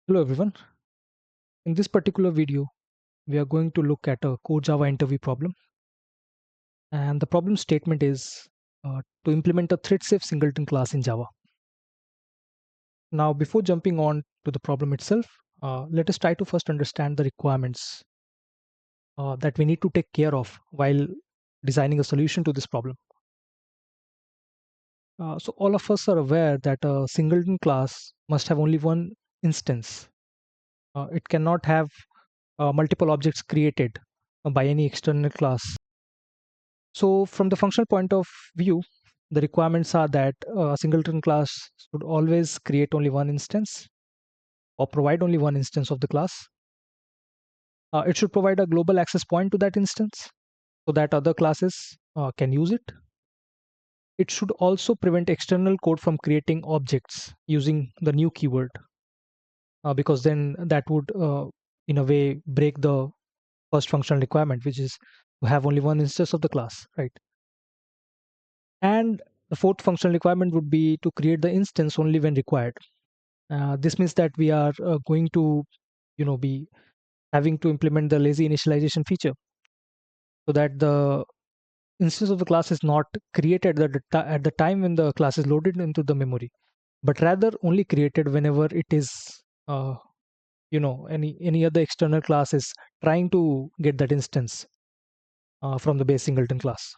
Hello everyone. In this particular video, we are going to look at a core Java interview problem. And the problem statement is to implement a thread-safe singleton class in Java. Now, before jumping on to the problem itself, let us try to first understand the requirements that we need to take care of while designing a solution to this problem. So all of us are aware that a singleton class must have only one instance. It cannot have multiple objects created by any external class. So from the functional point of view, the requirements are that a singleton class should always create only one instance or provide only one instance of the class. It should provide a global access point to that instance so that other classes can use it. It should also prevent external code from creating objects using the new keyword because then that would in a way break the first functional requirement, which is to have only one instance of the class, right? And the fourth functional requirement would be to create the instance only when required. This means that we are going to, be having to implement the lazy initialization feature so that the instance of the class is not created at the time when the class is loaded into the memory, but rather only created whenever it is, any other external class is trying to get that instance from the base singleton class.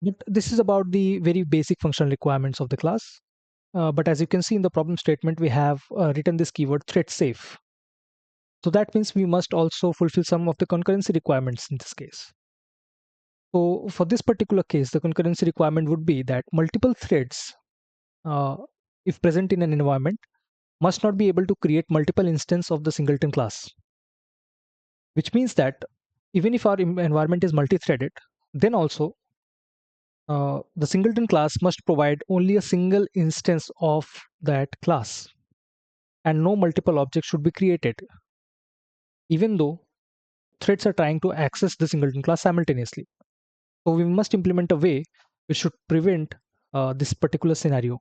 But this is about the very basic functional requirements of the class. But as you can see in the problem statement, we have written this keyword thread safe. So that means we must also fulfill some of the concurrency requirements in this case. So for this particular case, the concurrency requirement would be that multiple threads, uh, if present in an environment, must not be able to create multiple instances of the singleton class, which means that even if our environment is multi-threaded, then also the singleton class must provide only a single instance of that class, and no multiple objects should be created, even though threads are trying to access the singleton class simultaneously. So we must implement a way which should prevent this particular scenario.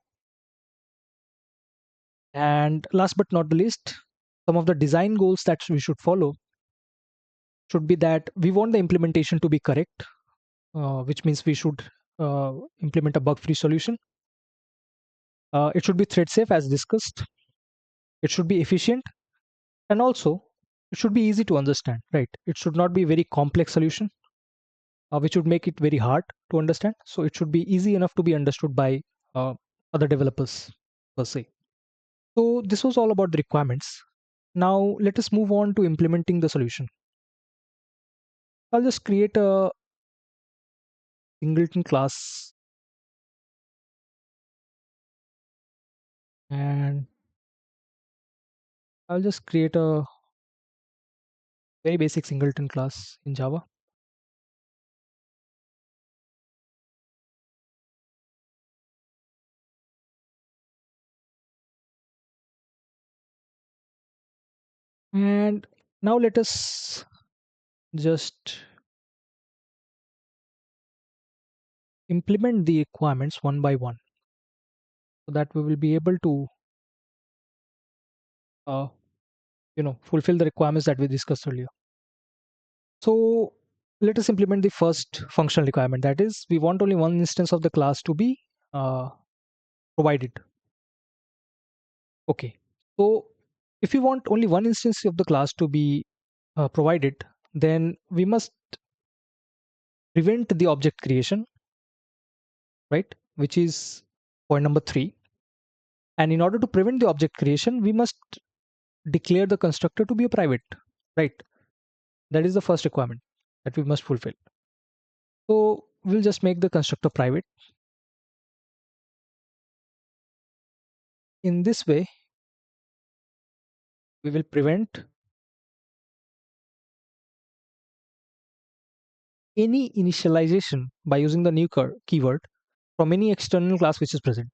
And last but not the least, some of the design goals that we should follow should be that we want the implementation to be correct, which means we should implement a bug-free solution. It should be thread safe as discussed. It should be efficient, and also it should be easy to understand, right? It should not be a very complex solution, which would make it very hard to understand. So it should be easy enough to be understood by other developers per se. So this was all about the requirements. Now let us move on to implementing the solution. I'll just create a singleton class and I'll just create a very basic singleton class in Java. And now let us just implement the requirements one by one so that we will be able to uh, fulfill the requirements that we discussed earlier. So let us implement the first functional requirement. That is, we want only one instance of the class to be provided. Okay. So if we want only one instance of the class to be provided, then we must prevent the object creation, right? Which is point number 3. And in order to prevent the object creation, we must declare the constructor to be a private, right? That is the first requirement that we must fulfill. So we'll just make the constructor private. In this way, we will prevent any initialization by using the new keyword from any external class which is present.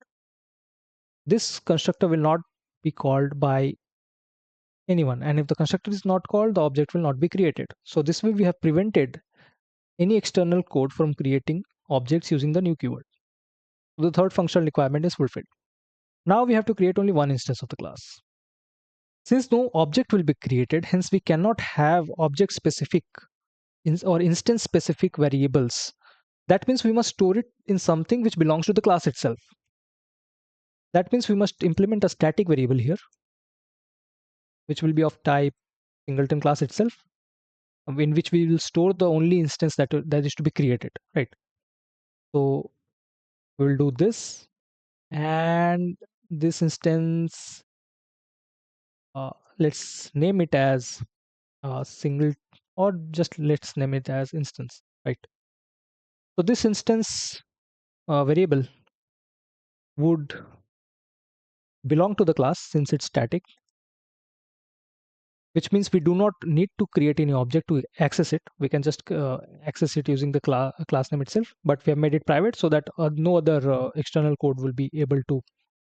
This constructor will not be called by anyone, and if the constructor is not called, the object will not be created. So this way we have prevented any external code from creating objects using the new keyword. So the third functional requirement is fulfilled. Now we have to create only one instance of the class. Since no object will be created, hence we cannot have object specific or instance specific variables. That means we must store it in something which belongs to the class itself. That means we must implement a static variable here, which will be of type singleton class itself, in which we will store the only instance that is to be created, right? So we'll do this, and this instance, let's name it as single, or just let's name it as instance, right? So this instance variable would belong to the class since it's static, which means we do not need to create any object to access it. We can just access it using the class name itself, but we have made it private so that no other external code will be able to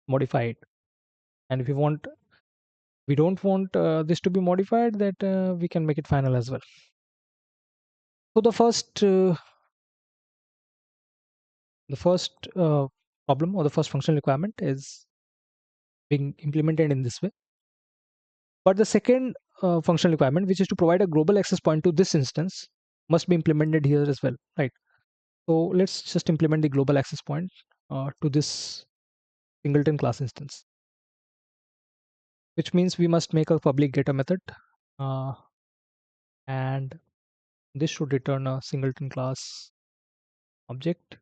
modify it. And if we don't want this to be modified, that we can make it final as well. So the first problem, or the first functional requirement, is being implemented in this way. But the second functional requirement, which is to provide a global access point to this instance, must be implemented here as well, right? So let's just implement the global access point to this singleton class instance, which means we must make a public getter method, uh, and this should return a singleton class object.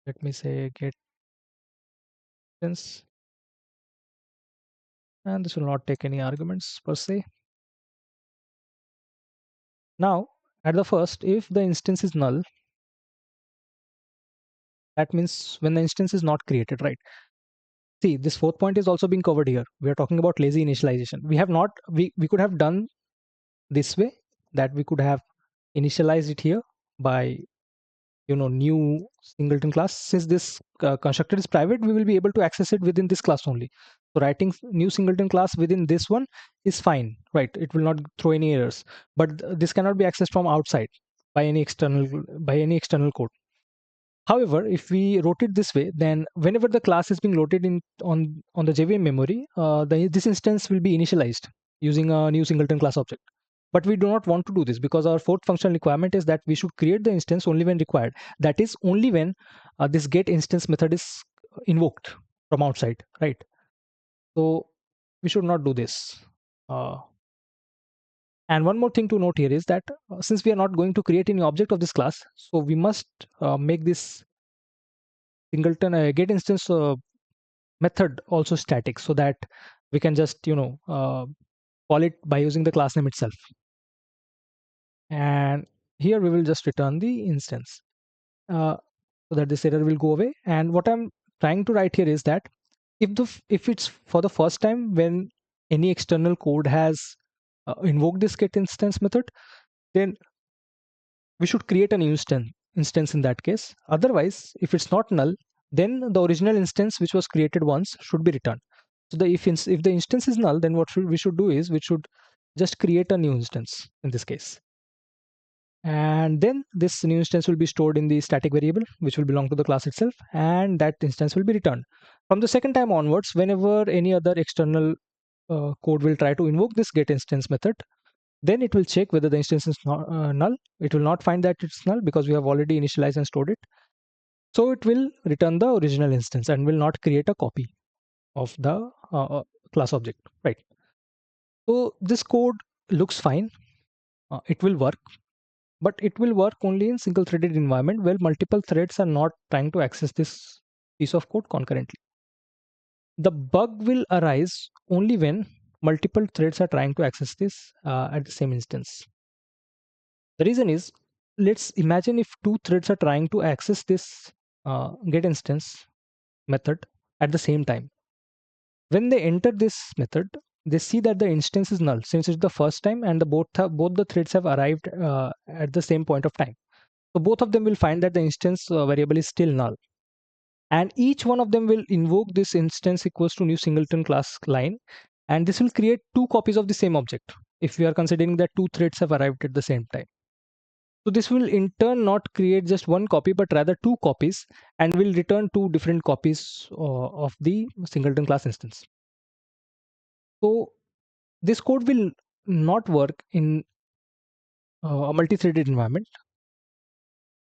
Let me say get instance, and this will not take any arguments per se. Now, at the first, if the instance is null, that means when the instance is not created, right? See, this fourth point is also being covered here. We are talking about lazy initialization. We could have done this way, that we could have initialized it here by new singleton class. Since this constructor is private, we will be able to access it within this class only. So writing new singleton class within this one is fine, right? It will not throw any errors, but this cannot be accessed from outside by any external code. However, if we wrote it this way, then whenever the class is being loaded in on the JVM memory, this instance will be initialized using a new singleton class object. But we do not want to do this, because our fourth functional requirement is that we should create the instance only when required. That is, only when this get instance method is invoked from outside, right? So we should not do this. And one more thing to note here is that since we are not going to create any object of this class, so we must make this singleton get instance method also static, so that we can just call it by using the class name itself. And here we will just return the instance so that this error will go away. And what I'm trying to write here is that if it's for the first time when any external code has invoked this get instance method, then we should create a new instance in that case. Otherwise, if it's not null, then the original instance which was created once should be returned. So if the instance is null, then we should do is we should just create a new instance in this case. And then this new instance will be stored in the static variable, which will belong to the class itself, and that instance will be returned. From the second time onwards, whenever any other external code will try to invoke this get instance method, then it will check whether the instance is null. It will not find that it's null because we have already initialized and stored it. So it will return the original instance and will not create a copy of the class object, right? So this code looks fine. It will work, but it will work only in single threaded environment where multiple threads are not trying to access this piece of code concurrently. The bug will arise only when multiple threads are trying to access this at the same instance. The reason is, let's imagine if two threads are trying to access this get instance method at the same time. When they enter this method, they see that the instance is null since it's the first time and both the threads have arrived at the same point of time. So both of them will find that the instance variable is still null. And each one of them will invoke this instance equals to new singleton class line. And this will create two copies of the same object if we are considering that two threads have arrived at the same time. So this will in turn not create just one copy, but rather two copies, and will return two different copies of the singleton class instance. So this code will not work in a multi-threaded environment.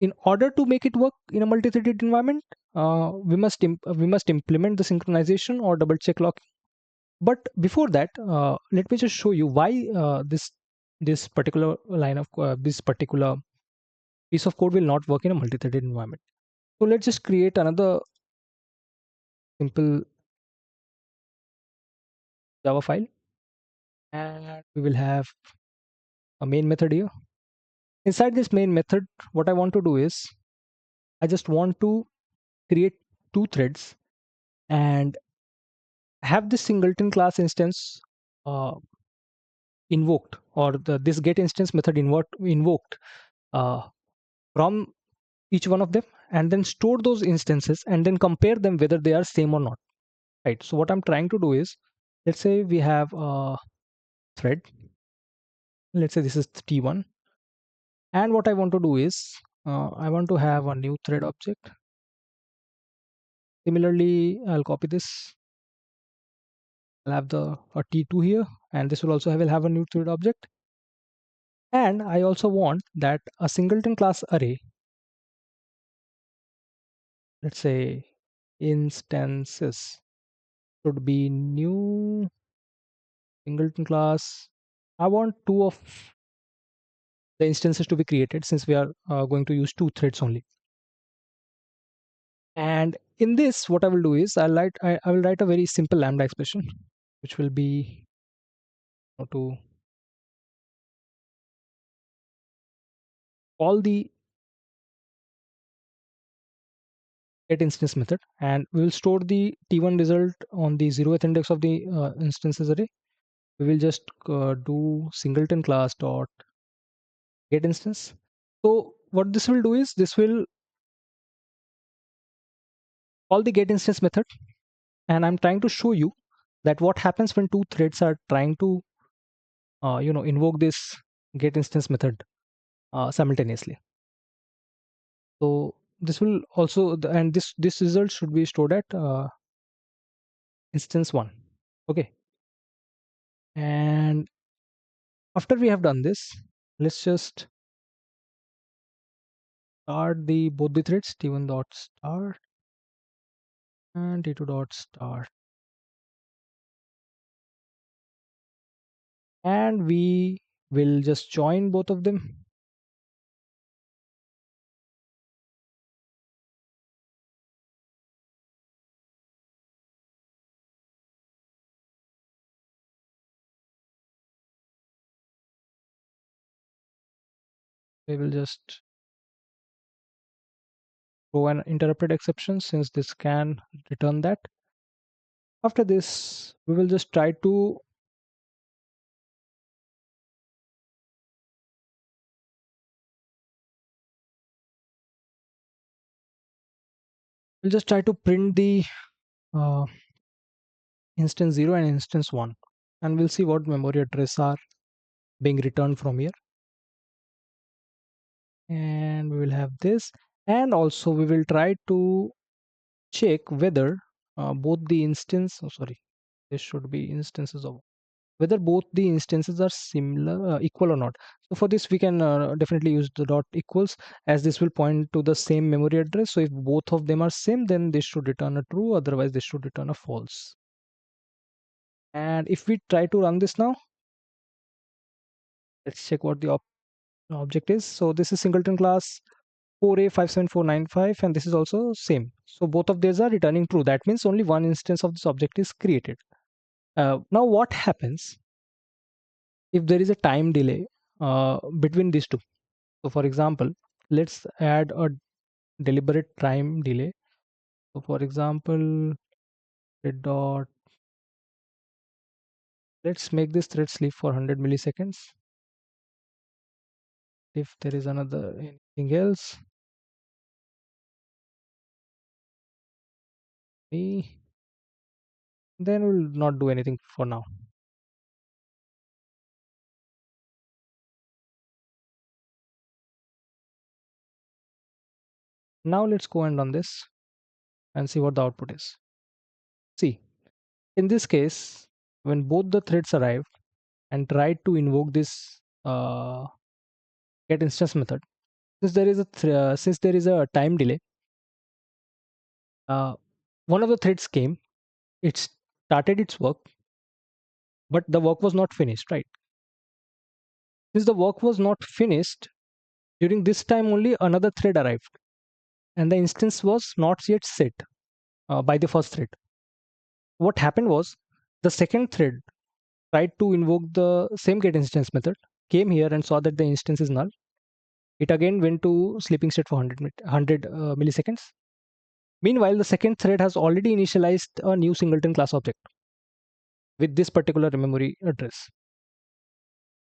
In order to make it work in a multi-threaded environment, we must implement the synchronization or double check locking. But before that, let me just show you why this particular line of this particular piece of code will not work in a multi-threaded environment. So let's just create another simple Java file, and we will have a main method here. Inside this main method, what I want to do is I just want to create two threads and have this singleton class instance uh, invoked, or this get instance method invoked uh, from each one of them, and then store those instances and then compare them whether they are same or not, right? So what I'm trying to do is, let's say we have a thread, let's say this is t1, and what I want to do is I want to have a new thread object. Similarly, I'll copy this, I'll have the a t2 here, and this will also will have a new thread object. And I also want that a singleton class array, let's say instances, should be new singleton class. I want two of the instances to be created, since we are going to use two threads only. And in this, what I will do is I will write a very simple lambda expression, which will be to call the get instance method, and we will store the t1 result on the 0th index of the instances array. We will just do singleton class dot get instance. So what this will do is this will call the get instance method, and I'm trying to show you that what happens when two threads are trying to invoke this get instance method simultaneously. So this will also and this result should be stored at instance 1. Okay, and after we have done this, let's just start the both the threads, t1 dot start and t2 dot start, and we will just join both of them. We will just throw an interrupted exception, since this can return that. After this, we will just try to print the uh, instance 0 and instance 1, and we'll see what memory address are being returned from here. And we will have this, and also we will try to check whether both the instance this should be instances of whether both the instances are similar equal or not. So for this we can definitely use the dot equals, as this will point to the same memory address. So if both of them are same, then this should return a true, otherwise this should return a false. And if we try to run this now, let's check what the object is. So this is singleton class 4A57495, and this is also same. So both of these are returning true. That means only one instance of this object is created. Now what happens if there is a time delay between these two? So for example, let's add a deliberate time delay. So for example, red dot, let's make this thread sleep for 100 milliseconds. If there is another anything else, then we'll not do anything for now. Now let's go and run this and see what the output is. See, in this case, when both the threads arrived and tried to invoke this get instance method, since there is a time delay, uh, one of the threads came, it started its work, but the work was not finished, right? Since the work was not finished, during this time only another thread arrived, and the instance was not yet set by the first thread. What happened was the second thread tried to invoke the same get instance method, came here and saw that the instance is null. It again went to sleeping state for 100 milliseconds. Meanwhile, the second thread has already initialized a new singleton class object with this particular memory address.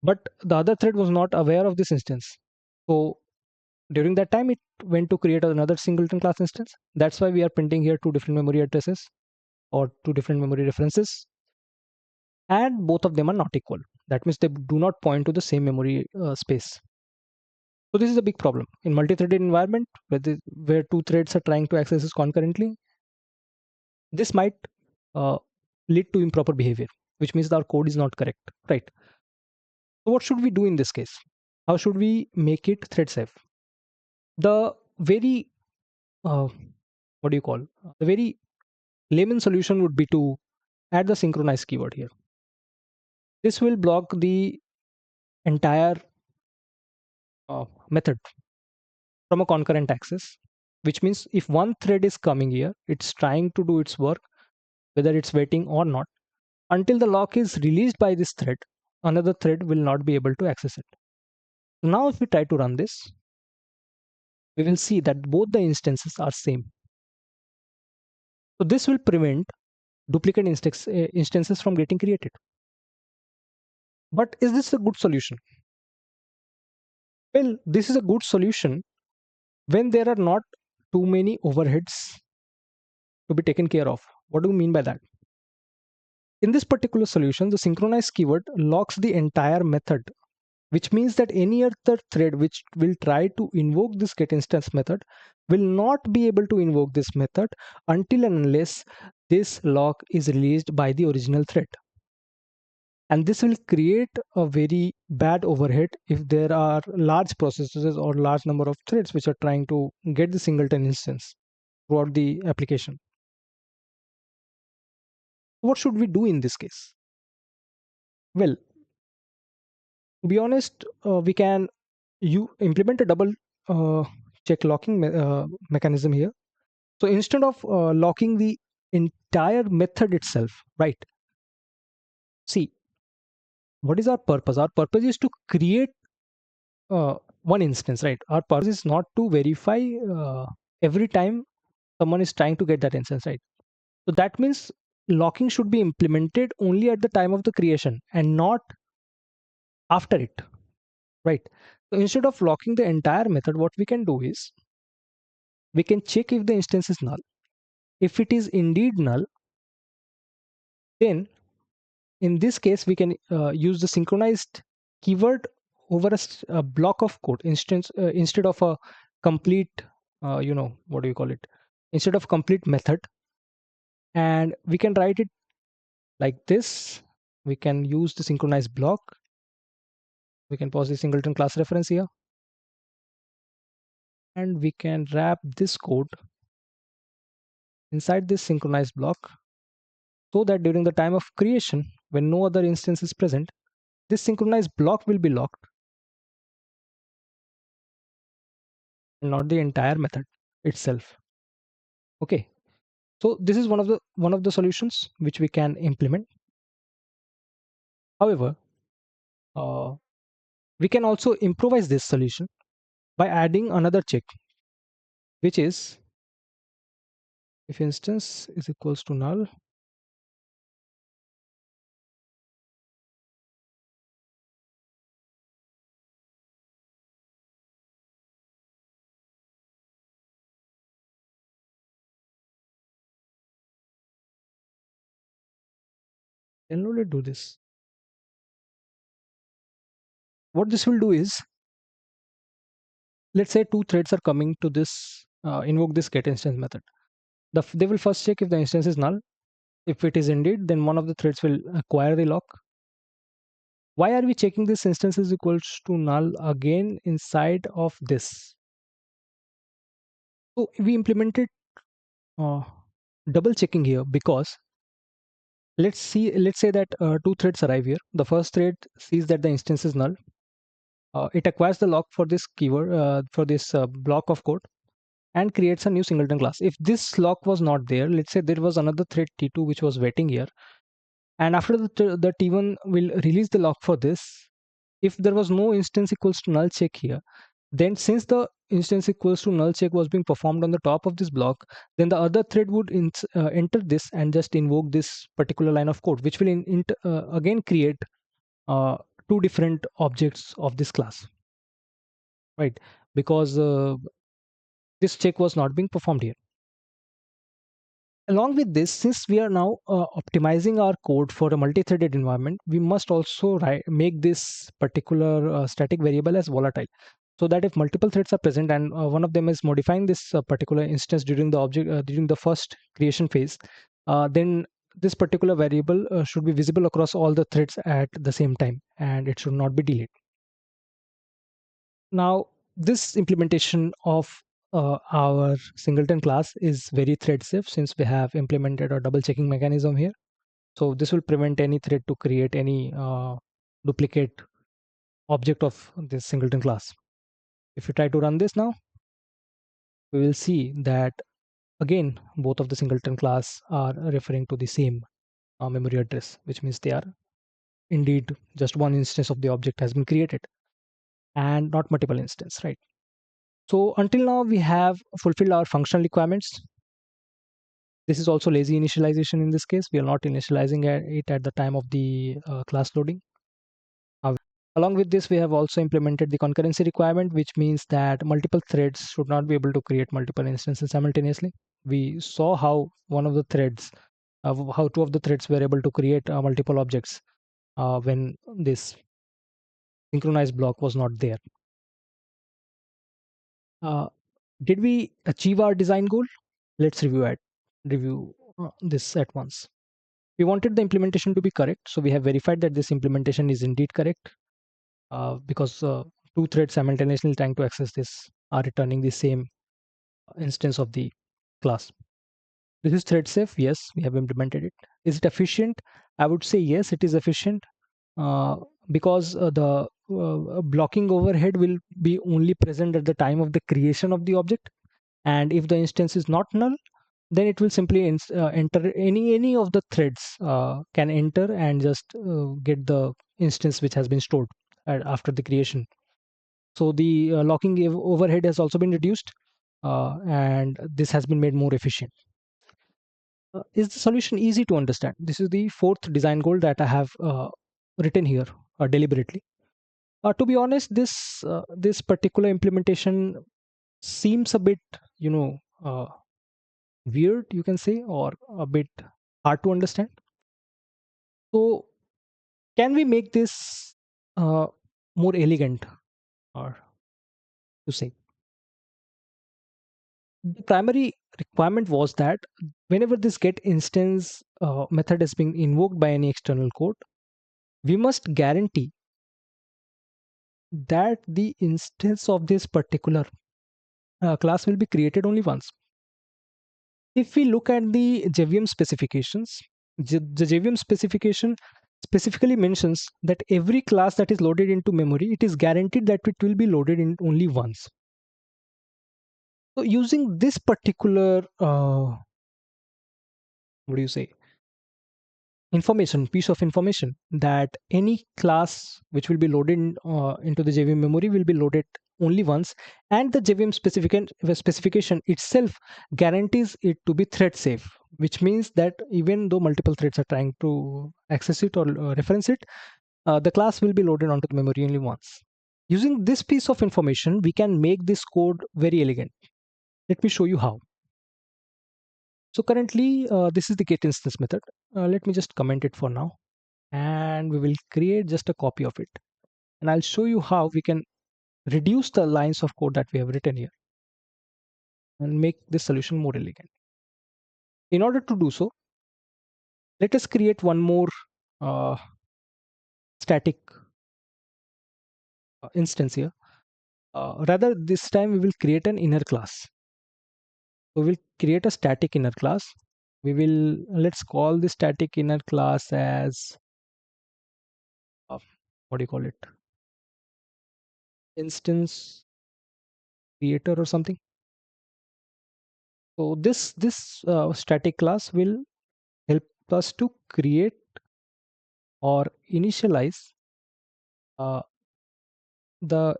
But the other thread was not aware of this instance. So during that time, it went to create another singleton class instance. That's why we are printing here two different memory addresses or two different memory references. And both of them are not equal. That means they do not point to the same memory space. So this is a big problem in multi-threaded environment where two threads are trying to access this concurrently. This might uh, lead to improper behavior, which means our code is not correct, right? So what should we do in this case? How should we make it thread safe? The very what do you call the very layman solution would be to add the synchronize keyword here. This will block the entire method from a concurrent access, which means if one thread is coming here, it's trying to do its work, whether it's waiting or not. Until the lock is released by this thread, another thread will not be able to access it. Now, if we try to run this, we will see that both the instances are same. So this will prevent duplicate instances from getting created. But is this a good solution? Well, this is a good solution when there are not too many overheads to be taken care of. What do you mean by that? In this particular solution, the synchronize keyword locks the entire method, which means that any other thread which will try to invoke this getInstance method will not be able to invoke this method until and unless this lock is released by the original thread. And this will create a very bad overhead if there are large processes or large number of threads which are trying to get the singleton instance throughout the application. What should we do in this case? Well, to be honest, we can implement a double check locking mechanism here. So instead of locking the entire method itself, right? See, what is our purpose? Our purpose is to create one instance, right? Our purpose is not to verify every time someone is trying to get that instance, right? So that means locking should be implemented only at the time of the creation and not after it, right? So instead of locking the entire method, what we can do is we can check if the instance is null. If it is indeed null, then in this case, we can use the synchronized keyword over a block of code instead of a complete, what do you call it? Instead of complete method. And we can write it like this. We can use the synchronized block. We can pause the singleton class reference here. And we can wrap this code inside this synchronized block so that during the time of creation, when no other instance is present, this synchronized block will be locked and not the entire method itself. Okay, so this is one of the solutions which we can implement. However, uh, we can also improvise this solution by adding another check, which is if instance is equals to null, then we'll do this. What this will do is, let's say two threads are coming to this invoke this get instance method. They will first check if the instance is null. If it is indeed, then one of the threads will acquire the lock. Why are we checking this instance is equals to null again inside of this? So we implemented uh, double checking here because let's say that two threads arrive here. The first thread sees that the instance is null. It acquires the lock for this keyword for this block of code and creates a new singleton class. If this lock was not there, let's say there was another thread T2 which was waiting here, and after the T1 will release the lock for this. If there was no instance equals to null check here, then since the instance equals to null check was being performed on the top of this block, then the other thread would enter this and just invoke this particular line of code, which will again create uh, two different objects of this class, right? Because this check was not being performed here. Along with this, since we are now optimizing our code for a multi-threaded environment, we must also make this particular static variable as volatile, so that if multiple threads are present and one of them is modifying this particular instance during the object during the first creation phase, then this particular variable should be visible across all the threads at the same time, and it should not be delayed. Now, this implementation of our singleton class is very thread safe since we have implemented a double checking mechanism here. So this will prevent any thread to create any duplicate object of this singleton class. If you try to run this now, we will see that again, both of the singleton class are referring to the same memory address, which means they are indeed just one instance of the object has been created and not multiple instance, right? So until now, we have fulfilled our functional requirements. This is also lazy initialization in this case. We are not initializing it at the time of the class loading. Along with this, we have also implemented the concurrency requirement, which means that multiple threads should not be able to create multiple instances simultaneously. We saw how how two of the threads were able to create multiple objects when this synchronized block was not there. Uh, did we achieve our design goal? Let's review this at once. We wanted the implementation to be correct, so we have verified that this implementation is indeed correct because two threads simultaneously trying to access this are returning the same instance of the class. This is thread safe. Yes, we have implemented it. Is it efficient? I would say yes, it is efficient uh, because the blocking overhead will be only present at the time of the creation of the object. And if the instance is not null, then it will simply enter any of the threads can enter and just get the instance which has been stored after the creation. So the locking overhead has also been reduced and this has been made more efficient. Is the solution easy to understand? This is the fourth design goal that I have written here deliberately. To be honest, this particular implementation seems a bit, you know, weird, you can say, or a bit hard to understand. So, can we make this more elegant, or to say? The primary requirement was that whenever this get instance method is being invoked by any external code, we must guarantee that the instance of this particular class will be created only once. If we look at the JVM specifications, the JVM specification specifically mentions that every class that is loaded into memory, it is guaranteed that it will be loaded in only once. So using this particular, what do you say, piece of information, that any class which will be loaded into the JVM memory will be loaded only once, and the JVM specification itself guarantees it to be thread safe, which means that even though multiple threads are trying to access it or reference it, the class will be loaded onto the memory only once. Using this piece of information, we can make this code very elegant. Let me show you how. So currently, this is the get instance method. Let me just comment it for now. And we will create just a copy of it. And I'll show you how we can reduce the lines of code that we have written here and make this solution more elegant. In order to do so, Let us create one more uh, static instance here. Rather, this time we will create an inner class. So we will create a static inner class. Let's call the static inner class as what do you call it? Instance creator or something. So this static class will help us to create or initialize uh, the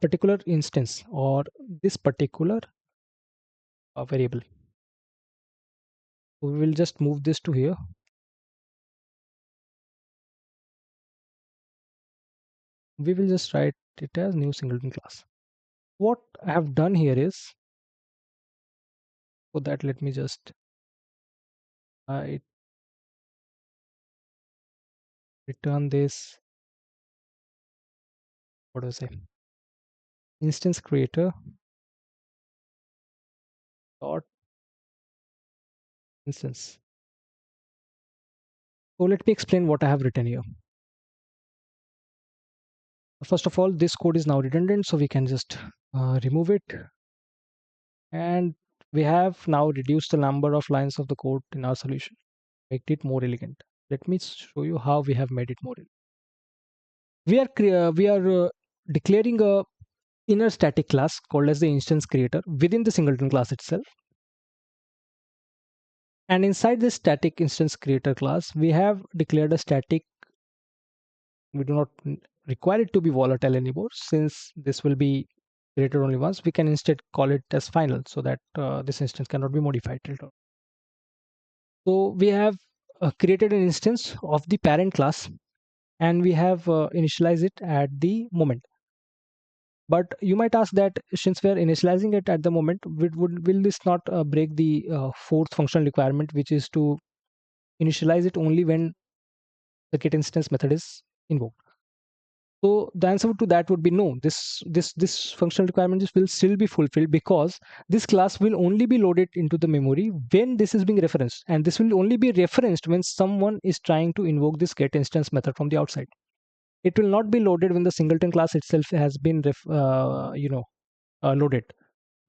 particular instance or this particular variable. So we will just move this to here. We will just write it as new singleton class. What I have done here is, for that let me just return this, what do I say, instance creator dot instance. So let me explain what I have written here. First of all, this code is now redundant, so we can just remove it. And we have now reduced the number of lines of the code in our solution, make it more elegant. Let me show you how we have made it more elegant. We are declaring a inner static class called as the instance creator within the singleton class itself. And inside this static instance creator class, we have declared a static. We do not require it to be volatile anymore, since this will be created only once. We can instead call it as final, so that this instance cannot be modified till now. So we have created an instance of the parent class, and we have initialized it at the moment. But you might ask that since we are initializing it at the moment, will this not break the fourth functional requirement, which is to initialize it only when the get instance method is invoked? So the answer to that would be no. This functional requirement will still be fulfilled, because this class will only be loaded into the memory when this is being referenced, and this will only be referenced when someone is trying to invoke this get instance method from the outside. It will not be loaded when the singleton class itself has been loaded.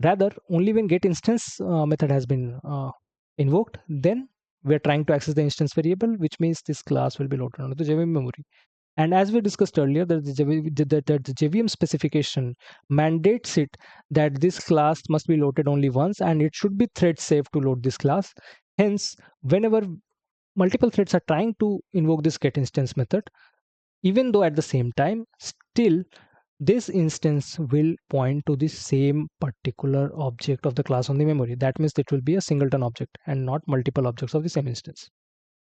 Rather, only when get instance method has been invoked, then we're trying to access the instance variable, which means this class will be loaded onto the JVM memory. And as we discussed earlier, that the JVM specification mandates it that this class must be loaded only once, and it should be thread safe to load this class. Hence, whenever multiple threads are trying to invoke this get instance method, even though at the same time, still this instance will point to the same particular object of the class on the memory. That means it will be a singleton object and not multiple objects of the same instance.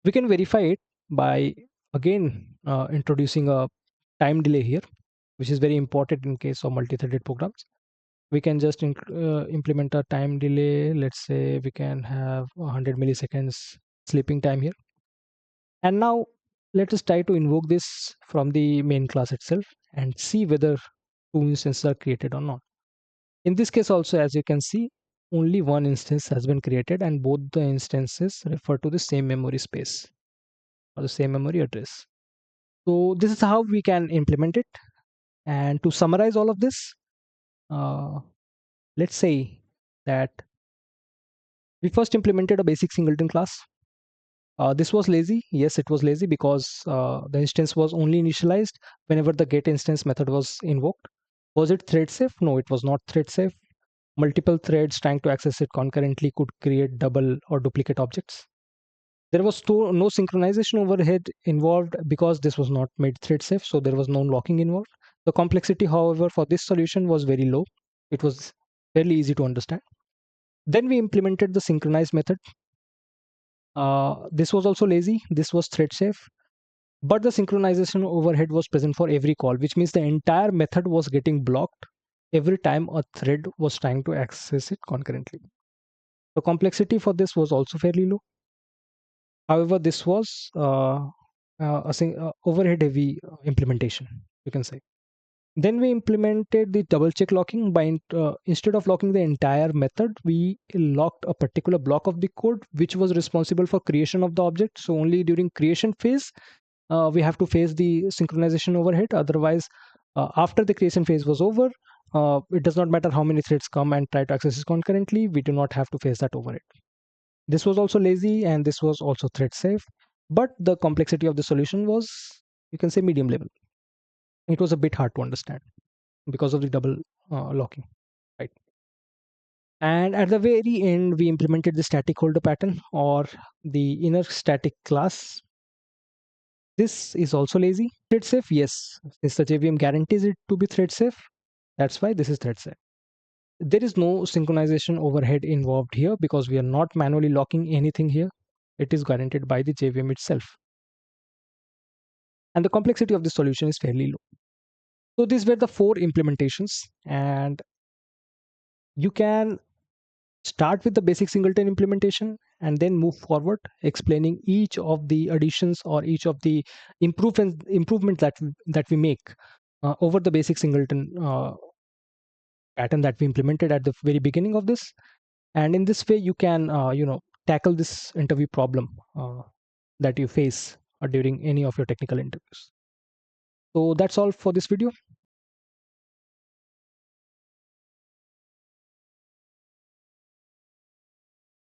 We can verify it by again introducing a time delay here, which is very important in case of multi-threaded programs. We can just implement a time delay. Let's say we can have 100 milliseconds sleeping time here. And now let us try to invoke this from the main class itself and see whether two instances are created or not. In this case also, as you can see, only one instance has been created, and both the instances refer to the same memory space or the same memory address. So this is how we can implement it. And to summarize all of this, uh, let's say that we first implemented a basic singleton class. This was lazy. Yes, it was lazy because the instance was only initialized whenever the get instance method was invoked. Was it thread safe? No, it was not thread safe. Multiple threads trying to access it concurrently could create double or duplicate objects. There was no synchronization overhead involved because this was not made thread safe, so there was no locking involved. The complexity, however, for this solution was very low. It was fairly easy to understand. Then we implemented the synchronized method. This was also lazy. This was thread safe. But the synchronization overhead was present for every call, which means the entire method was getting blocked every time a thread was trying to access it concurrently. The complexity for this was also fairly low. However, this was overhead heavy implementation, you can say. Then we implemented the double check locking by instead of locking the entire method, we locked a particular block of the code which was responsible for creation of the object. So only during creation phase, we have to face the synchronization overhead. Otherwise, after the creation phase was over, it does not matter how many threads come and try to access it concurrently. We do not have to face that overhead. This was also lazy and this was also thread safe. But the complexity of the solution was, you can say, medium level. It was a bit hard to understand because of the double locking, right? And at the very end, we implemented the static holder pattern or the inner static class. This is also lazy. Thread safe, yes. Since the JVM guarantees it to be thread safe, that's why this is thread safe. There is no synchronization overhead involved here because we are not manually locking anything here. It is guaranteed by the JVM itself. And the complexity of the solution is fairly low. So these were the 4 implementations, and you can start with the basic singleton implementation and then move forward explaining each of the additions or each of the improvement that we make over the basic singleton pattern that we implemented at the very beginning of this. And in this way you can tackle this interview problem that you face during any of your technical interviews. So that's all for this video.